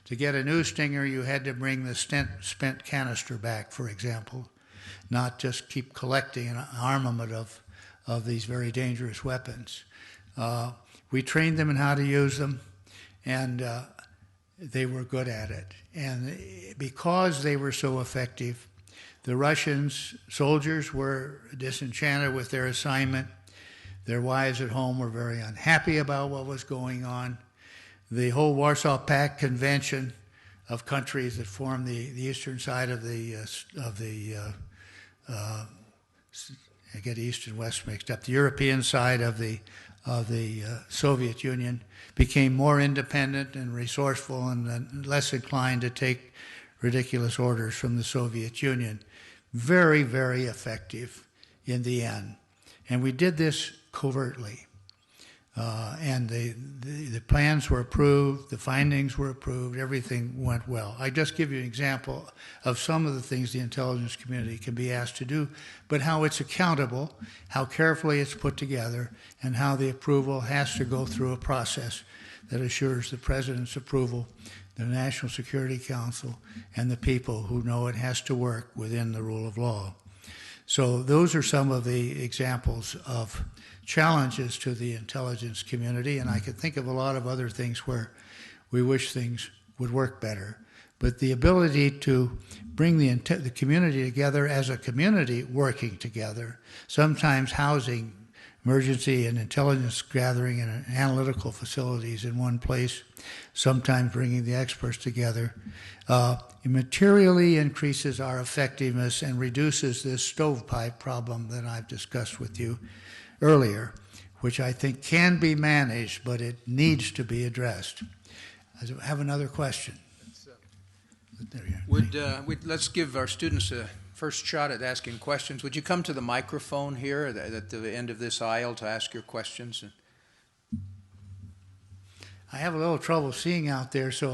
To get a new stinger, you had to bring the spent canister back, for example, not just keep collecting an armament of these very dangerous weapons. We trained them in how to use them, and they were good at it. And because they were so effective, the Russian soldiers were disenchanted with their assignment. Their wives at home were very unhappy about what was going on. The whole Warsaw Pact Convention of countries that form the eastern side of the I get East and West mixed up. The European side of the Soviet Union became more independent and resourceful and less inclined to take ridiculous orders from the Soviet Union. Very, very effective in the end. And we did this covertly. And the plans were approved, the findings were approved, everything went well. I just give you an example of some of the things the intelligence community can be asked to do, but how it's accountable, how carefully it's put together, and how the approval has to go through a process that assures the President's approval, the National Security Council, and the people who know it has to work within the rule of law. So those are some of the examples of challenges to the intelligence community, and I could think of a lot of other things where we wish things would work better. But the ability to bring the community together as a community working together, sometimes housing emergency and intelligence gathering and analytical facilities in one place, sometimes bringing the experts together, it materially increases our effectiveness and reduces this stovepipe problem that I've discussed with you earlier, which I think can be managed, but it needs to be addressed. I have another question. Let's give our students a first shot at asking questions. Would you come to the microphone here at the end of this aisle to ask your questions? I have a little trouble seeing out there, so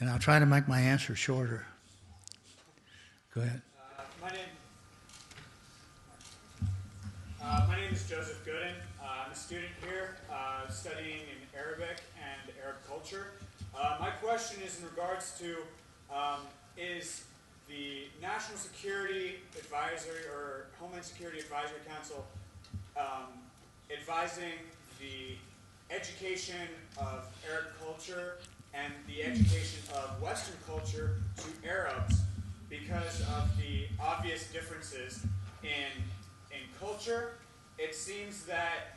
I'll try to make my answer shorter. Go ahead. My name is Joseph Gooden. I'm a student here studying in Arabic and Arab culture. My question is in regards to, is the National Security Advisory or Homeland Security Advisory Council advising the education of Arab culture and the education of Western culture to Arabs because of the obvious differences in culture? It seems that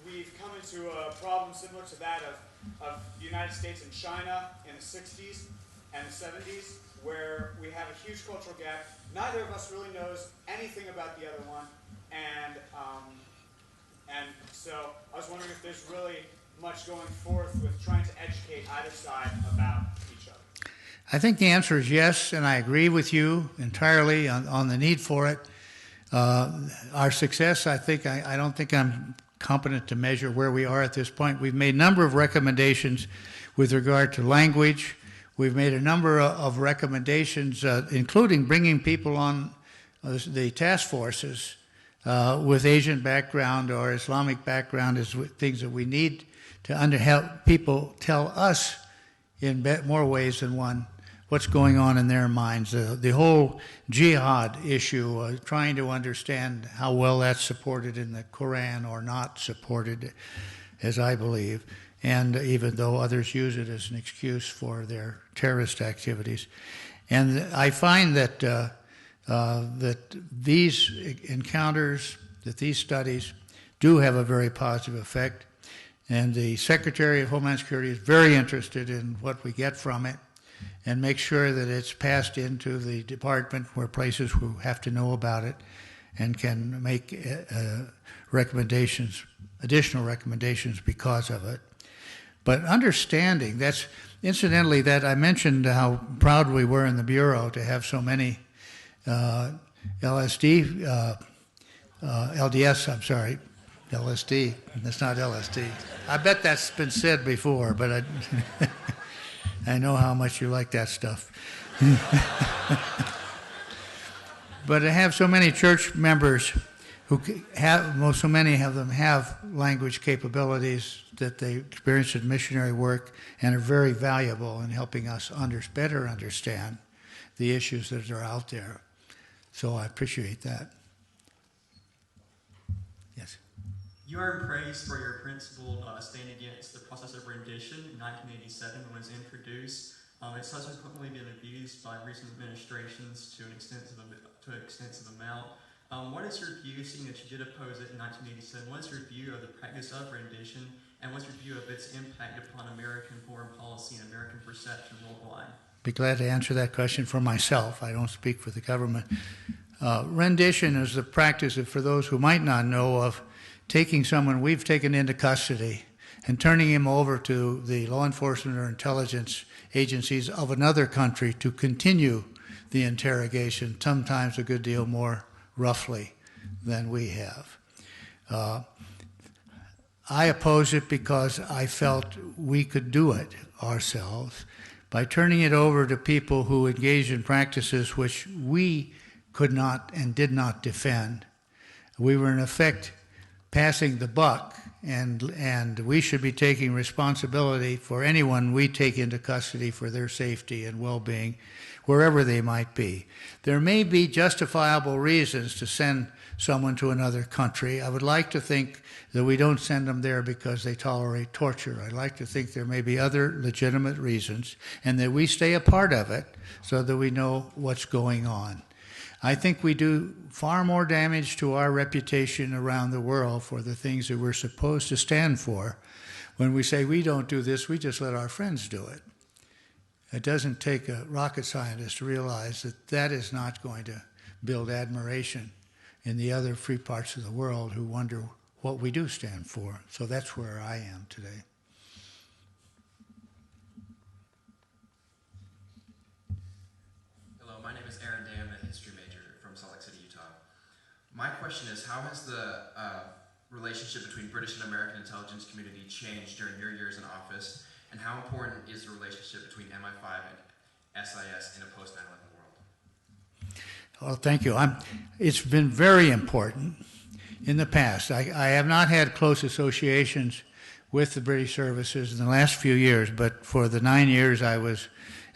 we've come into a problem similar to that of the United States and China in the 60s and the 70s, where we have a huge cultural gap. Neither of us really knows anything about the other one, and so I was wondering if there's really much going forth with trying to educate either side about each other. I think the answer is yes, and I agree with you entirely on the need for it. Our success, I don't think I'm competent to measure where we are at this point. We've made a number of recommendations with regard to language. We've made a number of recommendations, including bringing people on the task forces with Asian background or Islamic background as things that we need to help people tell us in more ways than one what's going on in their minds. The whole jihad issue, trying to understand how well that's supported in the Quran or not supported, as I believe, and even though others use it as an excuse for their terrorist activities. And I find that that these encounters, that these studies do have a very positive effect, and the Secretary of Homeland Security is very interested in what we get from it, and make sure that it's passed into the department where places who have to know about it and can make recommendations, additional recommendations because of it. But understanding, that's incidentally that I mentioned how proud we were in the Bureau to have so many LSD, that's not LSD. I bet that's been said before, but I know how much you like that stuff. But to have so many church members who have, so many of them have language capabilities that they experience in missionary work and are very valuable in helping us better understand the issues that are out there. So I appreciate that. Yes. You earned praise for your principled stand against the process of rendition in 1987 when it was introduced. It's subsequently been abused by recent administrations to an extensive amount. What is your view, seeing that you did oppose it in 1987, what is your view of the practice of rendition, and what's your view of its impact upon American foreign policy and American perception worldwide? Be glad to answer that question for myself. I don't speak for the government. Rendition is the practice of, for those who might not know, of taking someone we've taken into custody and turning him over to the law enforcement or intelligence agencies of another country to continue the interrogation, sometimes a good deal more roughly than we have. I oppose it because I felt we could do it ourselves by turning it over to people who engage in practices which we could not and did not defend. We were in effect passing the buck, and we should be taking responsibility for anyone we take into custody for their safety and well-being, wherever they might be. There may be justifiable reasons to send someone to another country. I would like to think that we don't send them there because they tolerate torture. I'd like to think there may be other legitimate reasons, and that we stay a part of it so that we know what's going on. I think we do far more damage to our reputation around the world for the things that we're supposed to stand for when we say we don't do this, we just let our friends do it. It doesn't take a rocket scientist to realize that that is not going to build admiration in the other free parts of the world who wonder what we do stand for. So that's where I am today. Hello, my name is Aaron Day. I'm a history major from Salt Lake City, Utah. My question is, how has the relationship between British and American intelligence community changed during your years in office, and how important is the relationship between MI5 and SIS in a post 9/11 world? Well, thank you. It's been very important in the past. I have not had close associations with the British services in the last few years, but for the 9 years I was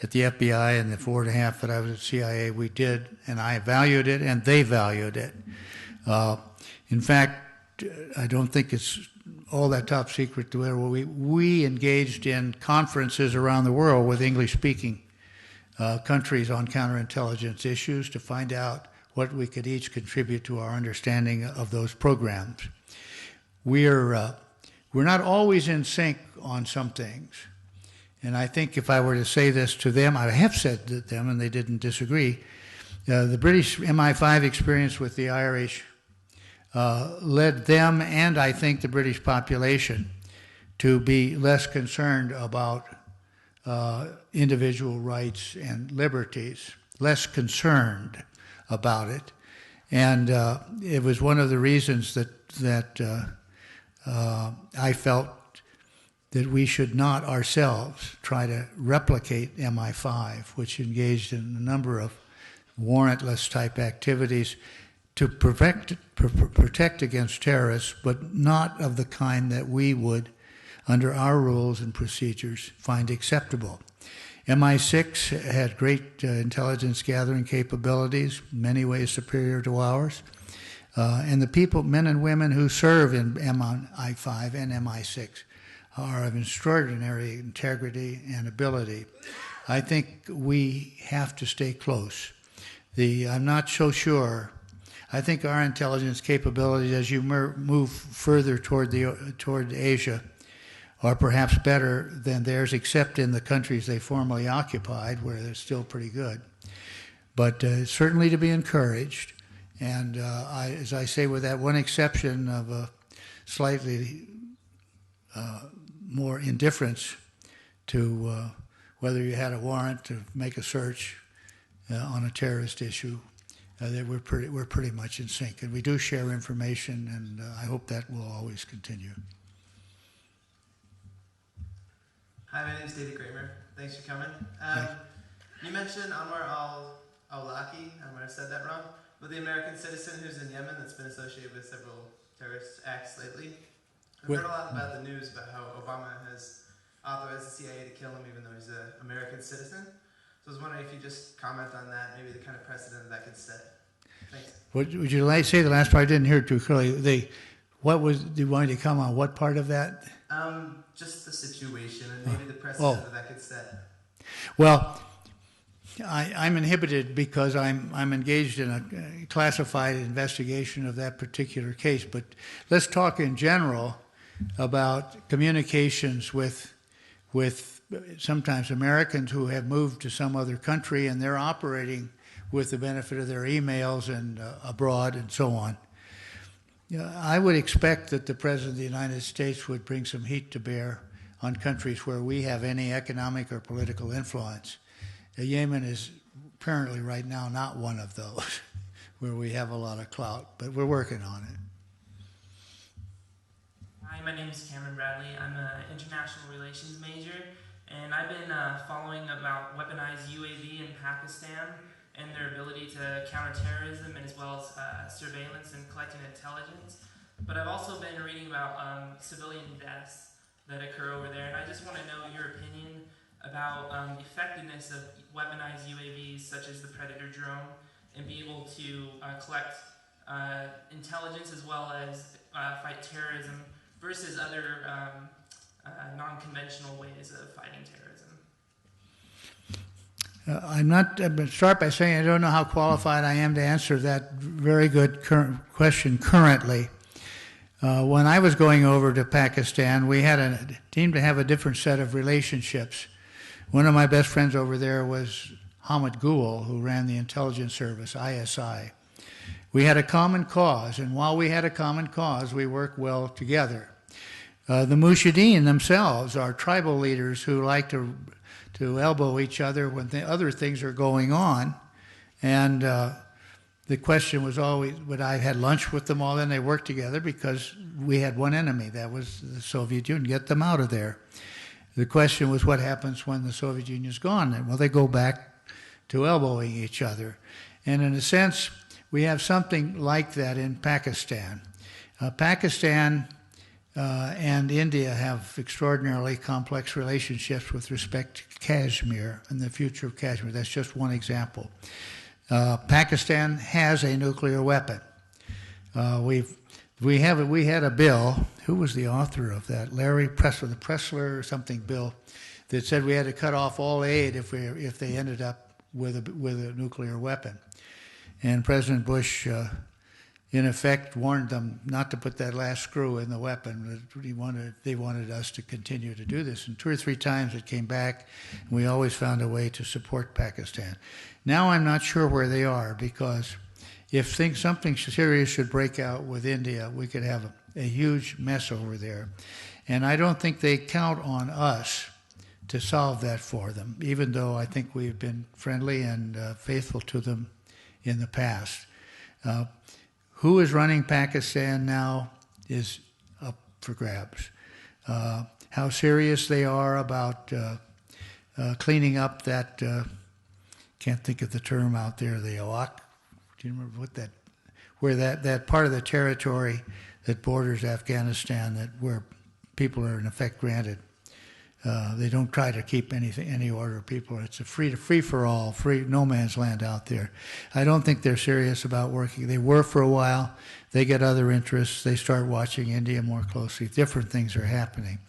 at the FBI and the 4.5 that I was at CIA, we did, and I valued it, and they valued it. In fact, I don't think it's all that top secret to where we engaged in conferences around the world with English-speaking countries on counterintelligence issues to find out what we could each contribute to our understanding of those programs. We're not always in sync on some things. And I think if I were to say this to them, I have said to them, and they didn't disagree, the British MI5 experience with the Irish led them, and I think the British population, to be less concerned about individual rights and liberties, less concerned about it. And it was one of the reasons that I felt that we should not ourselves try to replicate MI5, which engaged in a number of warrantless type activities to protect against terrorists, but not of the kind that we would, under our rules and procedures, find acceptable. MI6 had great intelligence gathering capabilities, in many ways superior to ours. And the people, men and women who serve in MI5 and MI6 are of extraordinary integrity and ability. I think we have to stay close. I'm not so sure. I think our intelligence capabilities, as you move further toward Asia, are perhaps better than theirs, except in the countries they formerly occupied, where they're still pretty good. But certainly to be encouraged. And as I say, with that one exception of a slightly more indifference to whether you had a warrant to make a search on a terrorist issue, that we're pretty much in sync. And we do share information, and I hope that will always continue. Hi, my name is David Kramer. Thanks for coming. You mentioned Anwar al-Awlaki, I might have said that wrong, but the American citizen who's in Yemen that's been associated with several terrorist acts lately. I've heard a lot about the news about how Obama has authorized the CIA to kill him even though he's an American citizen. So I was wondering if you just comment on that, maybe the kind of precedent that could set. Thanks. Would you say the last part? I didn't hear it too clearly. You wanted to come on what part of that? Just the situation and maybe the precedent that could set. Well, I'm inhibited because I'm engaged in a classified investigation of that particular case. But let's talk in general about communications with sometimes Americans who have moved to some other country and they're operating with the benefit of their emails and abroad and so on. I would expect that the President of the United States would bring some heat to bear on countries where we have any economic or political influence. Yemen is apparently right now not one of those where we have a lot of clout, but we're working on it. Hi, my name is Cameron Bradley. I'm an international relations major, and I've been following about weaponized UAV in Pakistan and their ability to counter terrorism, and as well as surveillance and collecting intelligence. but I've also been reading about civilian deaths that occur over there, and I just want to know your opinion about the effectiveness of weaponized UAVs such as the Predator drone and be able to collect intelligence as well as fight terrorism versus other non-conventional ways of fighting terrorism. I'm going to start by saying I don't know how qualified I am to answer that very good question currently. When I was going over to Pakistan, we had seemed to have a different set of relationships. One of my best friends over there was Hamid Gul, who ran the intelligence service, ISI. We had a common cause, and while we had a common cause, we worked well together. The Mujahideen themselves are tribal leaders who like to elbow each other when other things are going on, and the question was always, but I had lunch with them all, and they worked together because we had one enemy, that was the Soviet Union. Get them out of there. The question was, what happens when the Soviet Union is gone? Well, they go back to elbowing each other. And in a sense, we have something like that in Pakistan. Pakistan and India have extraordinarily complex relationships with respect to Kashmir and the future of Kashmir. That's just one example. Pakistan has a nuclear weapon. We had a bill. Who was the author of that? Larry Pressler, the Pressler or something bill, that said we had to cut off all aid if they ended up with a nuclear weapon. And President Bush, in effect, warned them not to put that last screw in the weapon. They wanted us to continue to do this. And 2 or 3 times it came back, and we always found a way to support Pakistan. Now I'm not sure where they are, because if something serious should break out with India, we could have a huge mess over there. And I don't think they count on us to solve that for them, even though I think we've been friendly and faithful to them in the past. Who is running Pakistan now is up for grabs. How serious they are about cleaning up that, can't think of the term out there, the Awak. Do you remember where that part of the territory that borders Afghanistan, where people are in effect granted? They don't try to keep any order of people. It's a free-for-all, free no man's land out there. I don't think they're serious about working. They were for a while. They get other interests. They start watching India more closely. Different things are happening.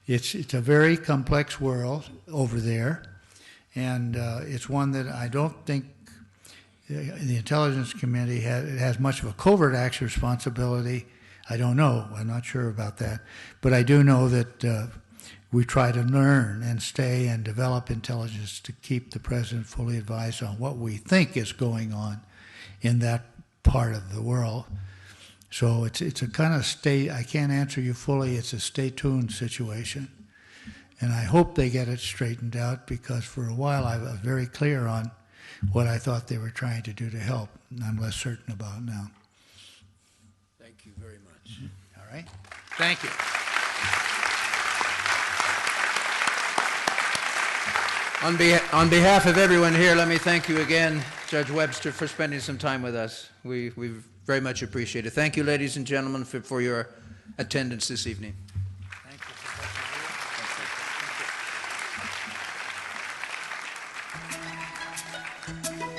It's a very complex world over there, and it's one that I don't think the intelligence community has much of a covert action responsibility. I don't know. I'm not sure about that. But I do know that we try to learn and stay and develop intelligence to keep the president fully advised on what we think is going on in that part of the world. So it's a kind of I can't answer you fully. It's a stay tuned situation. And I hope they get it straightened out, because for a while I was very clear on what I thought they were trying to do to help, and I'm less certain about now. Thank you very much. All right? Thank you. On behalf of everyone here, let me thank you again, Judge Webster, for spending some time with us. We very much appreciate it. Thank you, ladies and gentlemen, for your attendance this evening. Thank you, Professor.